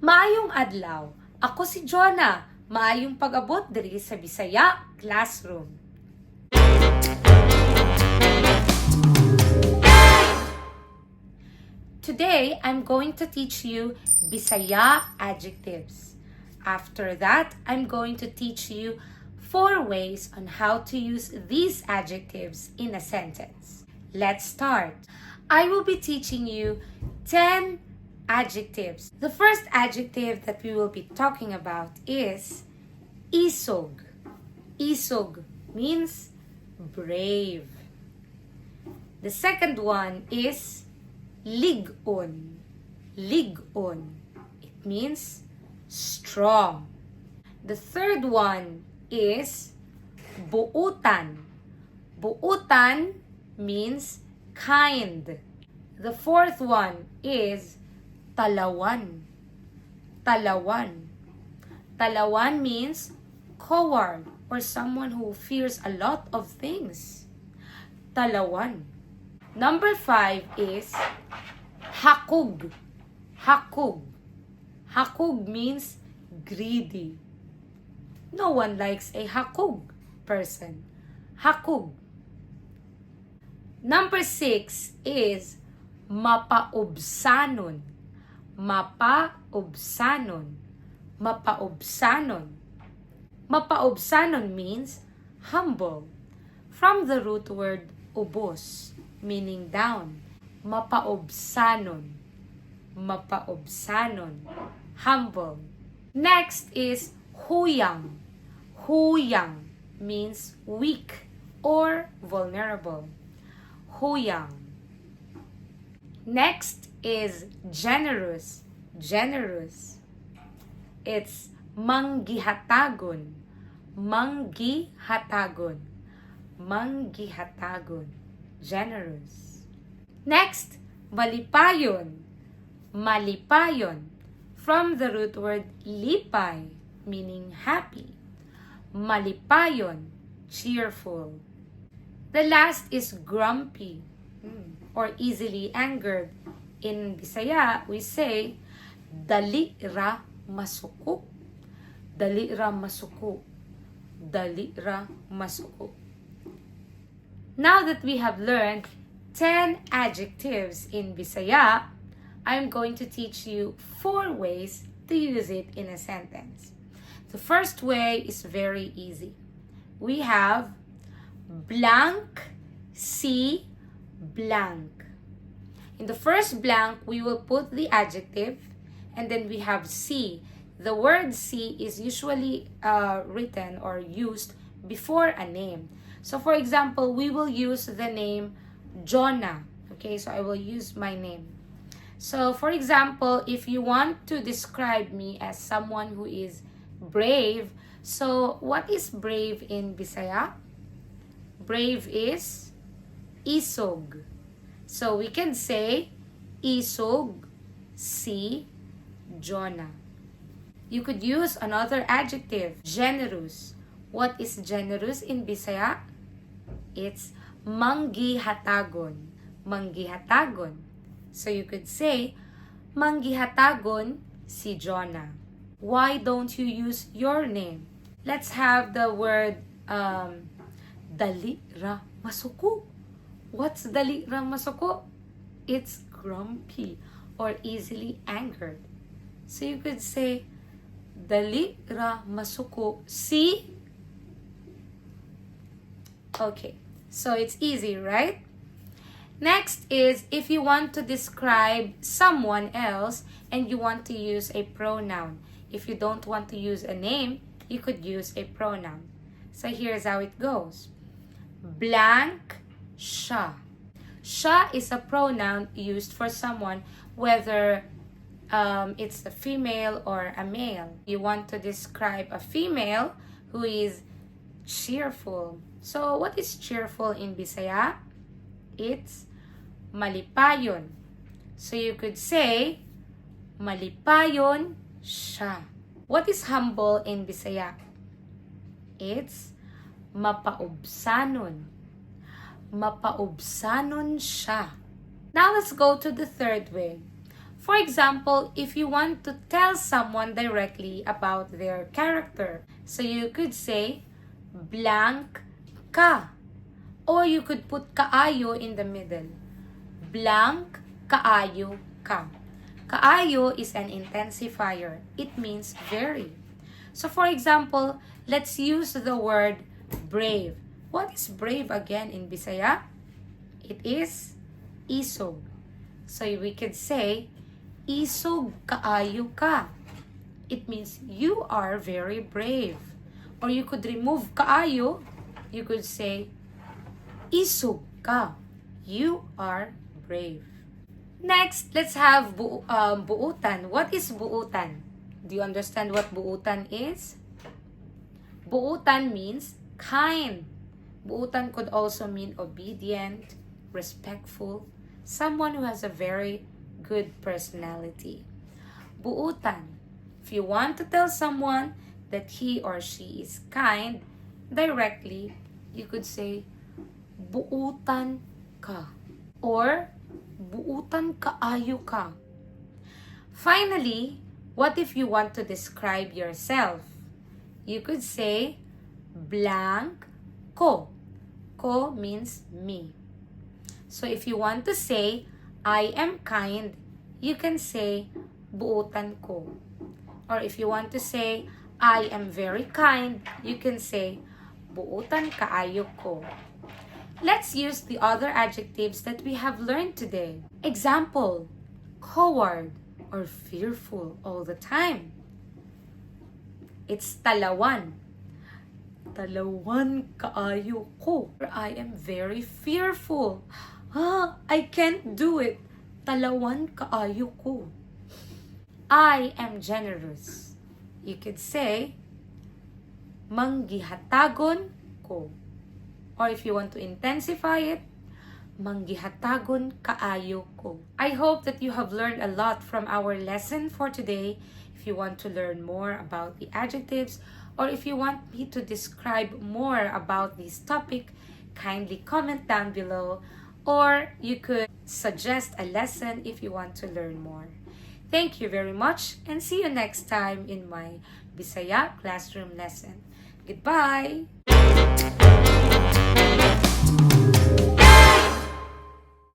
Maayong adlaw. Ako si Jonah. Maayong pag-abot diri sa Bisaya Classroom. Today, I'm going to teach you Bisaya Adjectives. After that, I'm going to teach you 4 ways on how to use these adjectives in a sentence. Let's start. I will be teaching you 10 adjectives. The first adjective that we will be talking about is isog. Isog means brave. The second one is ligon. Ligon. It means strong. The third one is buutan. Buutan means kind. The fourth one is talawan. Talawan. Talawan means coward or someone who fears a lot of things. Talawan. Number 5 is hakug. Hakug. Hakug means greedy. No one likes a hakug person. Hakug. Number 6 is mapaubsanon. Mapaubsanon. Mapaubsanon. Mapaubsanon means humble. From the root word ubos, meaning down. Mapaubsanon. Mapaubsanon. Humble. Next is huyang. Huyang means weak or vulnerable. Huyang. Next is generous. Generous. It's manggihatagon. Manggihatagon. Manggihatagon. Generous. Next, malipayon. Malipayon. From the root word lipay, meaning happy. Malipayon, cheerful. The last is grumpy or easily angered. In Bisaya, we say, dali ra masuko. Dali ra masuko. Dali ra masuko. Now that we have learned 10 adjectives in Bisaya, I'm going to teach you 4 ways to use it in a sentence. The first way is very easy. We have blank, si, blank. In the first blank, we will put the adjective, and then we have si. The word si is usually written or used before a name. So for example, we will use the name Jonah. Okay, so I will use my name. So for example, if you want to describe me as someone who is brave, so what is brave in Bisaya? Brave is isog. So we can say isog si Jonah. You could use another adjective, generous. What is generous in Bisaya? It's manggihatagon. Manggihatagon. So you could say, manggihatagon si Jonah. Why don't you use your name? Let's have the word dali ra masuko. What's dali ra masuko? It's grumpy or easily angered. So you could say, dali ra masuko si. Okay, so it's easy, right? Next is if you want to describe someone else and you want to use a pronoun. If you don't want to use a name, you could use a pronoun. So here's how it goes. Blank siya. Siya is a pronoun used for someone, whether it's a female or a male. You want to describe a female who is cheerful. So what is cheerful in Bisaya? It's malipayon. So you could say, malipayon siya. What is humble in Bisaya? It's mapaubsanon. Mapaubsanon siya. Now let's go to the third way. For example, if you want to tell someone directly about their character, so you could say, blank ka. Or you could put kaayo in the middle. Blank kaayo ka. Kaayo is an intensifier. It means very. So for example, let's use the word brave. What is brave again in Bisaya? It is isog. So we could say, isog kaayo ka. It means you are very brave. Or you could remove kaayo. You could say, isog ka. You are brave. Next, let's have buutan. What is buutan? Do you understand what buutan is? Buutan means kind. Buutan could also mean obedient, respectful, someone who has a very good personality. Buutan. If you want to tell someone that he or she is kind, directly, you could say, buutan ka. Or, buutan kaayo ka. Finally, what if you want to describe yourself? You could say, blank ko. Ko means me. So if you want to say, I am kind, you can say, buutan ko. Or if you want to say, I am very kind, you can say, buutan kaayo ko. Let's use the other adjectives that we have learned today. Example, coward or fearful all the time. It's talawan. Talawan kaayo ko. I am very fearful. I can't do it. Talawan kaayo ko. I am generous. You could say, manggihatagon ko. Or if you want to intensify it, manggihatagon kaayo ko. I hope that you have learned a lot from our lesson for today. If you want to learn more about the adjectives, or if you want me to describe more about this topic, kindly comment down below, or you could suggest a lesson if you want to learn more. Thank you very much, and see you next time in my Bisaya classroom lesson. Goodbye!